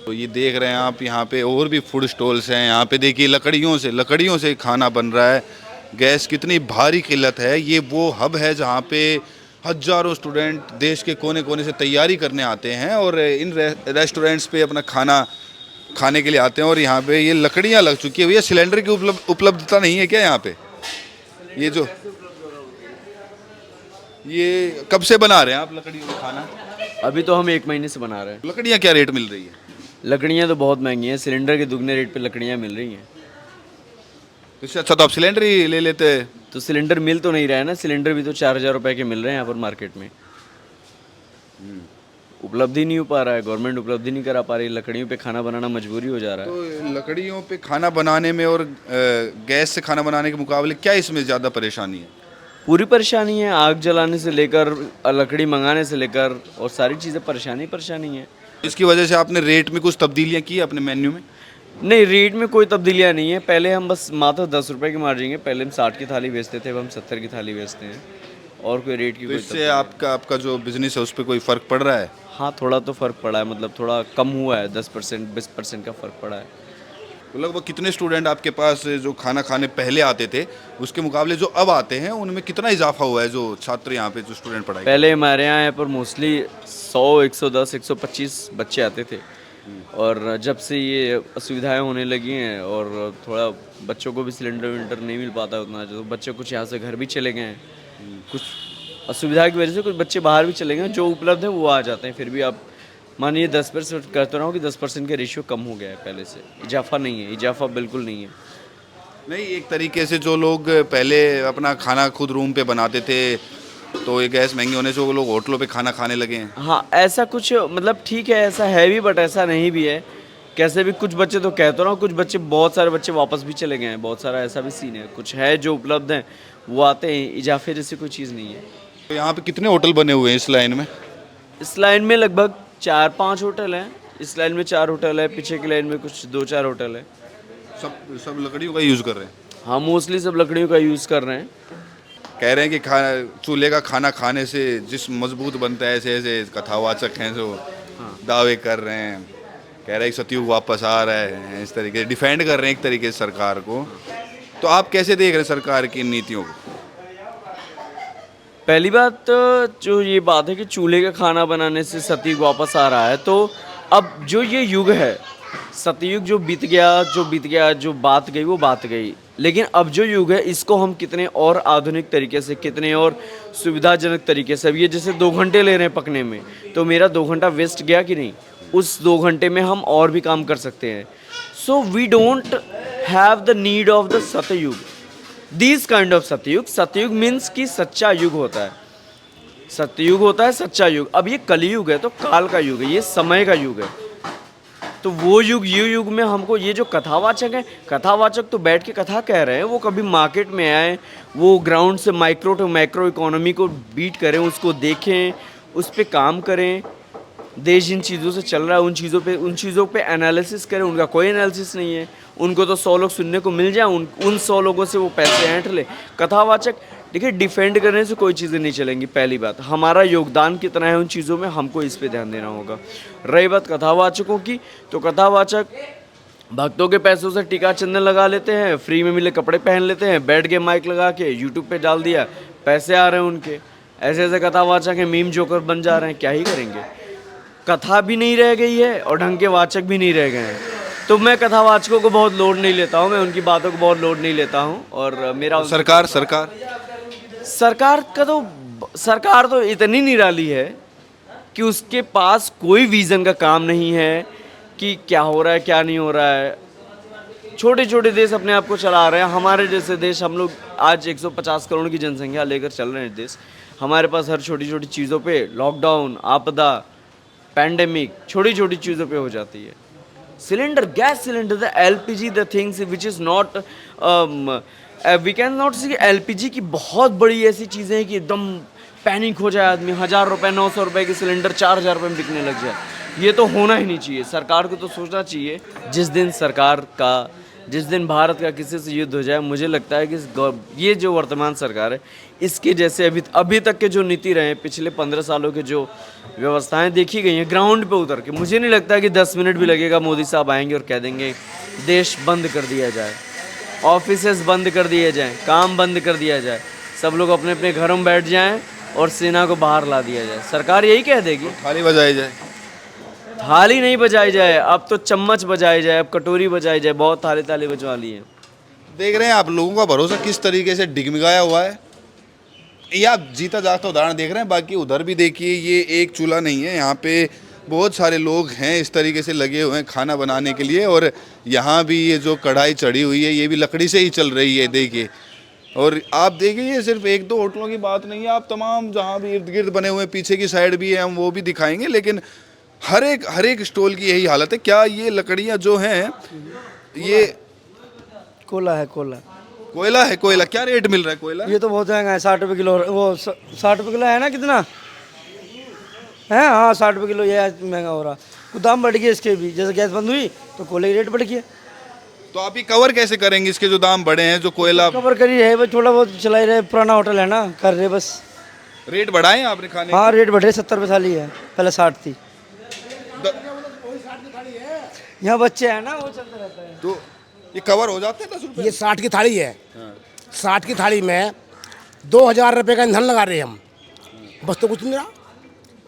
तो ये देख रहे हैं आप, यहाँ पे और भी फूड स्टॉल्स हैं। यहाँ पे देखिए लकड़ियों से खाना बन रहा है। गैस कितनी भारी किल्लत है। ये वो हब है जहाँ पे हजारों स्टूडेंट देश के कोने कोने से तैयारी करने आते हैं और इन रेस्टोरेंट्स पे अपना खाना खाने के लिए आते हैं। और यहाँ पे ये लकड़ियाँ लग चुकी है भैया। सिलेंडर की उपलब्धता नहीं है क्या यहाँ पे? ये जो ये कब से बना रहे हैं आप लकड़ियों में खाना? अभी तो हम 1 महीने से बना रहे हैं। लकड़ियाँ क्या रेट मिल रही है? लकड़ियाँ तो बहुत महंगी हैं, सिलेंडर के दुगने रेट पे लकड़ियाँ मिल रही हैं। तो इससे अच्छा तो आप सिलेंडर ही ले लेते हैं। तो सिलेंडर मिल तो नहीं रहा है ना, सिलेंडर भी तो 4,000 रुपए के मिल रहे हैं यहाँ पर मार्केट में। उपलब्धि नहीं हो पा रहा है, गवर्नमेंट उपलब्धि नहीं करा पा रही, लकड़ियों पे खाना बनाना मजबूरी हो जा रहा है। तो लकड़ियों पे खाना बनाने में और गैस से खाना बनाने के मुकाबले क्या इसमें ज़्यादा परेशानी है? पूरी परेशानी है, आग जलाने से लेकर लकड़ी मंगाने से लेकर और सारी चीज़ें परेशानी है। इसकी वजह से आपने रेट में कुछ तब्दीलियाँ की अपने मेन्यू में? नहीं, रेट में कोई तब्दीलियाँ नहीं है। पहले हम बस मात्र 10 रुपये की मार्जिन है, पहले हम 60 की थाली बेचते थे, अब हम 70 की थाली बेचते हैं और कोई रेट की तो कोई इससे आपका जो बिजनेस है उस पर कोई फ़र्क पड़ रहा है? हाँ, थोड़ा तो फ़र्क पड़ा है, मतलब थोड़ा कम हुआ है, 10% 20% का फ़र्क पड़ा है। तो लगभग कितने स्टूडेंट आपके पास जो खाना खाने पहले आते थे उसके मुकाबले जो अब आते हैं उनमें कितना इजाफा हुआ है, जो छात्र यहाँ पे जो स्टूडेंट पढ़ाई? पहले हमारे यहाँ पर मोस्टली 100, 110, 125 बच्चे आते थे और जब से ये असुविधाएं होने लगी हैं और थोड़ा बच्चों को भी सिलेंडर विलेंडर नहीं मिल पाता उतना, जो बच्चे कुछ यहाँ से घर भी चले गए हैं, कुछ असुविधा की वजह से कुछ बच्चे बाहर भी चले गए, जो उपलब्ध है वो आ जाते हैं। फिर भी आप मानिए 10% करते रहो कि 10% का रेशियो कम हो गया है पहले से, इजाफा नहीं है, इजाफा बिल्कुल नहीं है। नहीं, एक तरीके से जो लोग पहले अपना खाना खुद रूम पे बनाते थे तो ये गैस महंगी होने से वो लोग होटलों पे खाना खाने लगे हैं। हाँ, ऐसा कुछ मतलब ठीक है, ऐसा है भी बट ऐसा नहीं भी है। कैसे भी कुछ बच्चे तो कहते रहो, कुछ बच्चे, बहुत सारे बच्चे वापस भी चले गए हैं, बहुत सारा ऐसा भी सीन है। कुछ है जो उपलब्ध हैं वो आते हैं, इजाफे जैसी कोई चीज़ नहीं है। तो यहाँ पे कितने होटल बने हुए हैं इस लाइन में? इस लाइन में लगभग 4-5 होटल हैं, इस लाइन में 4 होटल है, पीछे की लाइन में कुछ 2-4 होटल है। सब लकड़ियों का यूज़ कर रहे हैं? हाँ, मोस्टली सब लकड़ियों का यूज़ कर रहे हैं। कह रहे हैं कि चूल्हे का खाना खाने से जिस्म मजबूत बनता है, ऐसे ऐसे कथावाचक हैं जो दावे कर रहे हैं। कह रहे हैं कि सतयुग वापस आ रहा है, इस तरीके से डिफेंड कर रहे हैं एक तरीके से सरकार को। तो आप कैसे देख रहे हैं सरकार की इन नीतियों को? पहली बात तो जो ये बात है कि चूल्हे का खाना बनाने से सतयुग वापस आ रहा है, तो अब जो ये युग है, सतयुग जो बीत गया, जो बात गई वो बात गई, लेकिन अब जो युग है इसको हम कितने और आधुनिक तरीके से, कितने और सुविधाजनक तरीके से, अब ये जैसे 2 घंटे ले रहे हैं पकने में, तो मेरा 2 घंटा वेस्ट गया कि नहीं? उस 2 घंटे में हम और भी काम कर सकते हैं। So we don't have the need of the Satyug, this kind of Satyug. Satyug means कि सच्चा युग होता है, सतयुग होता है सच्चा युग। अब ये कलयुग है तो काल का युग है, ये समय का युग है। तो वो युग, ये युग में हमको ये जो कथावाचक हैं, कथावाचक तो बैठ के कथा कह रहे हैं, वो कभी मार्केट में आए, वो ग्राउंड से माइक्रो टू मैक्रो इकोनॉमी को बीट करें, उसको देखें, उस पर काम करें, देश जिन चीज़ों से चल रहा है उन चीज़ों पे एनालिसिस करें। उनका कोई एनालिसिस नहीं है, उनको तो 100 लोग सुनने को मिल जाए, उन 100 लोगों से वो पैसे ऐंठ ले। कथावाचक देखिए, डिफेंड करने से कोई चीज़ें नहीं चलेंगी। पहली बात, हमारा योगदान कितना है उन चीज़ों में, हमको इस पे ध्यान देना होगा। रही बात कथावाचकों की, तो कथावाचक भक्तों के पैसों से टीका चंदन लगा लेते हैं, फ्री में मिले कपड़े पहन लेते हैं, बैठ के माइक लगा के यूट्यूब पे डाल दिया, पैसे आ रहे हैं उनके। ऐसे ऐसे कथावाचक हैं, मीम जोकर बन जा रहे हैं, क्या ही करेंगे। कथा भी नहीं रह गई है और ढंग के वाचक भी नहीं रह गए हैं। तो मैं कथावाचकों को बहुत लोड नहीं लेता हूँ, मैं उनकी बातों को बहुत लोड नहीं लेता हूँ। और मेरा सरकार तो इतनी निराली है कि उसके पास कोई विज़न का काम नहीं है कि क्या हो रहा है क्या नहीं हो रहा है। छोटे छोटे देश अपने आप को चला रहे हैं, हमारे जैसे देश, हम लोग आज 150 करोड़ की जनसंख्या लेकर चल रहे हैं देश। हमारे पास हर छोटी छोटी चीज़ों पे, लॉकडाउन, आपदा, पैंडेमिक, छोटी छोटी चीज़ों पे हो जाती है। Cylinder, gas cylinder, the LPG, the things which is not, we can not see LPG की बहुत बड़ी ऐसी चीज़ें हैं कि एकदम पैनिक हो जाए आदमी, 1000 रुपये 900 रुपये की सिलेंडर 4000 रुपये में बिकने लग जाए। ये तो होना ही नहीं चाहिए। सरकार को तो सोचना चाहिए, जिस दिन भारत का किसी से युद्ध हो जाए, मुझे लगता है कि ये जो वर्तमान सरकार है, इसके जैसे अभी तक के जो नीति रहे, पिछले 15 सालों के जो व्यवस्थाएं देखी गई हैं ग्राउंड पे उतर के, मुझे नहीं लगता कि 10 मिनट भी लगेगा मोदी साहब आएंगे और कह देंगे देश बंद कर दिया जाए, ऑफिसेस बंद कर दिए जाएँ, काम बंद कर दिया जाए, सब लोग अपने अपने घरों में बैठ जाएँ और सेना को बाहर ला दिया जाए। सरकार यही कह देगी। थाली बजाई जाए, थाली नहीं बजाई जाए, अब तो चम्मच बजाई जाए, अब कटोरी बजाई जाए, बहुत थाली बजवा ली है। देख रहे हैं आप लोगों का भरोसा किस तरीके से डिगमिगाया हुआ है। ये आप जीता जागता उदाहरण देख रहे हैं। बाकी उधर भी देखिए, ये एक चूल्हा नहीं है, यहाँ पे बहुत सारे लोग हैं इस तरीके से लगे हुए हैं खाना बनाने के लिए। और यहाँ भी ये जो कढ़ाई चढ़ी हुई है ये भी लकड़ी से ही चल रही है, देखिए। और आप देखिए, ये सिर्फ एक दो होटलों की बात नहीं है, आप तमाम जहाँ भी इर्द गिर्द बने हुए हैं, पीछे की साइड भी है, हम वो भी दिखाएंगे। लेकिन हर एक स्टॉल की यही हालत है। क्या ये लकड़ियाँ जो हैं ये कोयला है, कोयला है? कोयला क्या रेट मिल रहा है कोयला? ये तो बहुत महंगा है, 60 रुपये किलो। वो 60 रुपये किलो है ना, कितना है? हाँ 60 रुपये किलो, ये महंगा हो रहा। तो दाम बढ़ गया इसके भी, जैसे गैस बंद हुई तो कोयले की रेट बढ़ गया। तो आप ये कवर कैसे करेंगे इसके जो दाम बढ़े हैं, जो कोयला कवर करी है बस, थोड़ा बहुत चला ही रहे, पुराना होटल है ना, कर रहे बस। रेट बढ़ाए हैं आपने खाने? हाँ रेट बढ़े, 70 रुपये थाली है, पहले 60 थी। यहाँ बच्चे हैं ना, वो चलता रहता है। तो ये कवर हो जाते हैं 10 रुपये? ये 60 की थाली है। 60 की थाली में 2000 रुपये का ईंधन लगा रहे हैं हम, बस तो कुछ नहीं रहा,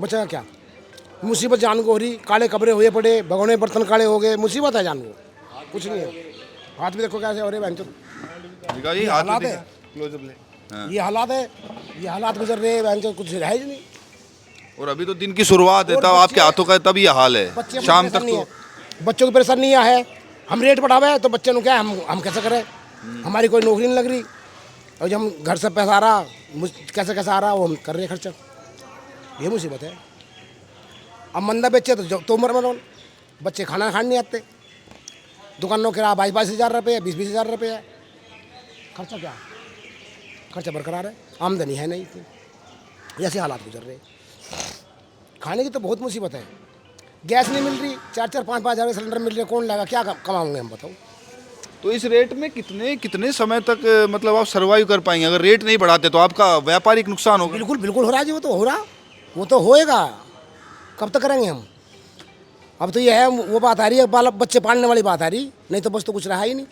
बचा क्या? मुसीबत जान को हो रही, काले कपड़े हुए पड़े, भगोने बर्तन काले हो गए, मुसीबत है जान को, कुछ नहीं है। हाथ भी देखो कैसे हो रहे हैं, ये हालात है, ये हालात है, ये हालात गुजर रहे हैं, कुछ है ही नहीं। और अभी तो दिन की शुरुआत है, तब आपके हाथों का तब ये हाल है, शाम तक तो बच्चों की परेशानी है। हम रेट बढ़ावे तो बच्चे को क्या है, हम कैसे करें? हमारी कोई नौकरी नहीं लग रही, और जब हम घर से पैसा आ रहा, कैसे आ रहा, वो हम कर रहे खर्चा, ये मुसीबत है। अब मंदा बेचे तो उम्र में लोन, बच्चे खाना खाने नहीं आते, दुकानों किराया 22 हज़ार रुपये, 20 हज़ार रुपये है, खर्चा क्या? खर्चा बरकरार है, आमदनी है नहीं इतनी, ऐसे हालात गुजर रहे। खाने की तो बहुत मुसीबत है, गैस नहीं मिल रही, 4-4, 5-5 हज़ार सिलेंडर मिल रहे, कौन लाएगा? क्या कमाऊंगे हम, बताओ। तो इस रेट में कितने समय तक मतलब आप सर्वाइव कर पाएंगे? अगर रेट नहीं बढ़ाते तो आपका व्यापारिक नुकसान होगा। बिल्कुल हो रहा जी, वो तो हो रहा, वो तो होएगा। कब तक करेंगे हम? अब तो ये है, वो बात आ रही है, बाल बच्चे पालने वाली बात आ रही, नहीं तो बस तो कुछ रहा ही नहीं।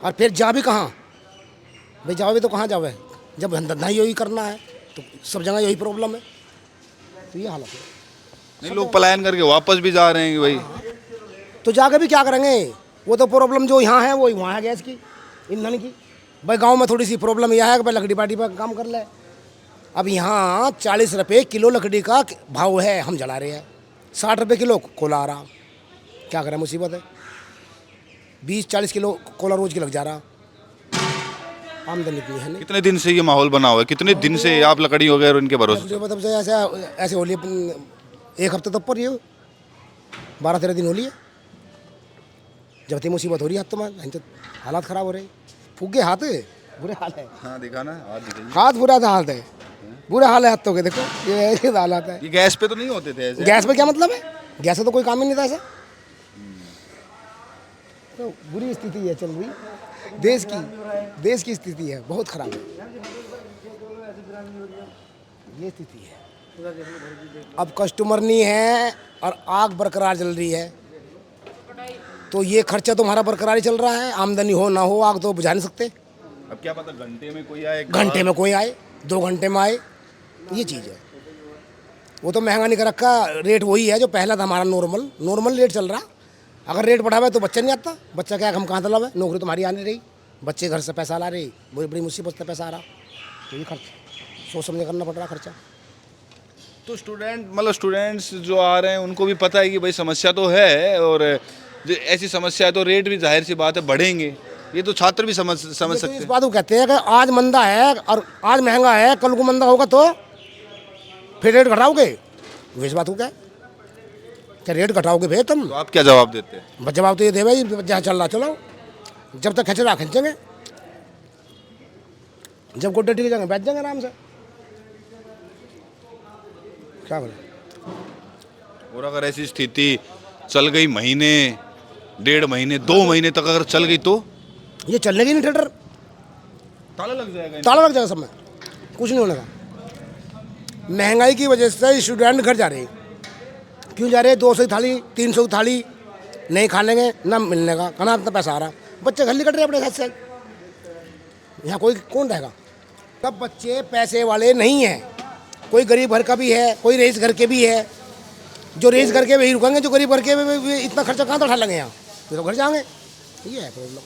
और फिर जा भी कहाँ भाई, जाओ भी तो कहाँ जाओ? जब धंधा यही करना है तो सब जगह यही प्रॉब्लम है, तो ये हालत है। नहीं, लोग पलायन करके वापस भी जा रहे हैं भाई, तो जाकर भी क्या करेंगे? वो तो प्रॉब्लम जो यहाँ है वो वहाँ है, गैस की, ईंधन की। भाई गांव में थोड़ी सी प्रॉब्लम यह है कि भाई लकड़ी पाटी पर काम कर ले। अब यहाँ 40 रुपये किलो लकड़ी का भाव है, हम जला रहे हैं, 60 रुपये किलो कोला आ रहा, क्या करें? मुसीबत है। 20-40 किलो कोला रोज की लग जा रहा, आमदनी इतनी है नहीं। कितने दिन से ये माहौल बना हुआ है? कितने दिन से आप लकड़ी वगैरह और इनके भरोसे? मतलब ऐसे होली 1 हफ्ते तक पर ये 12-13 दिन होली है, जब तक मुसीबत हो रही है। अब तो हालात ख़राब हो रहे, फूके हाथ, बुरे हाल है। हाँ दिखाना, हाथ बुरा हाल है, बुरा हाल है हाथों के, देखो ये हालात है। ये गैस पे तो नहीं होते थे ऐसे? गैस पे क्या मतलब है? गैस से तो कोई काम ही नहीं था ऐसा। तो बुरी स्थिति है चल रही देश की स्थिति है, बहुत खराब है, ये स्थिति है। अब कस्टमर नहीं है और आग बरकरार चल रही है, तो ये खर्चा तो हमारा बरकरार ही चल रहा है, आमदनी हो ना हो आग तो बुझा नहीं सकते। अब क्या पता घंटे में कोई आए, 2 घंटे में आए, ये चीज़ है। वो तो महंगा नहीं कर रखा, रेट वही है जो पहला था हमारा, नॉर्मल रेट चल रहा। अगर रेट बढ़ावे तो बच्चा नहीं आता, बच्चा क्या हम कहाँ तलावे? नौकरी तुम्हारी आ नहीं रही, बच्चे घर से पैसा ला रही, बड़ी मुसीबत से पैसा आ रहा, तो ये खर्च सोच समझ करना पड़ रहा खर्चा। तो स्टूडेंट्स जो आ रहे हैं उनको भी पता है कि भाई समस्या तो है, और ऐसी समस्या है तो रेट भी जाहिर सी बात है बढ़ेंगे, ये तो छात्र भी समझ सकते हैं। इस बात को कहते हैं कि आज मंदा है और आज महंगा है, कल को मंदा होगा तो फिर रेट घटाओगे, इस बात को क्या रेट घटाओगे भाई तुम? तो आप क्या जवाब देते हैं? जवाब तो ये दे भाई, जहाँ चल रहा चलो, जब तक खींच रहा खींचेंगे, जब गोड्डे टिक जाएंगे बैठ जाएंगे आराम से, क्या करें? और अगर ऐसी स्थिति चल गई महीने, 1.5 महीने, 2 महीने तक अगर चल गई तो ये चलने की नहीं, थिएटर ताला लग जाएगा, ताला लग जाएगा सब में, कुछ नहीं होने का। महंगाई की वजह से स्टूडेंट घर जा रहे हैं, क्यों जा रहे हैं? 200 की थाली, 300 की थाली नहीं खाने ना मिलने का, कहाँ इतना पैसा आ रहा, बच्चे घर नहीं कट रहे अपने साथ से, यहाँ कोई कौन रहेगा? सब बच्चे पैसे वाले नहीं हैं, कोई गरीब घर का भी है, कोई रईस घर के भी है, जो रईस घर के वही रुकेंगे, जो गरीब घर के इतना खर्चा कहाँ तो उठा लेंगे यहाँ, तो घर जाएंगे, ये है प्रॉब्लम।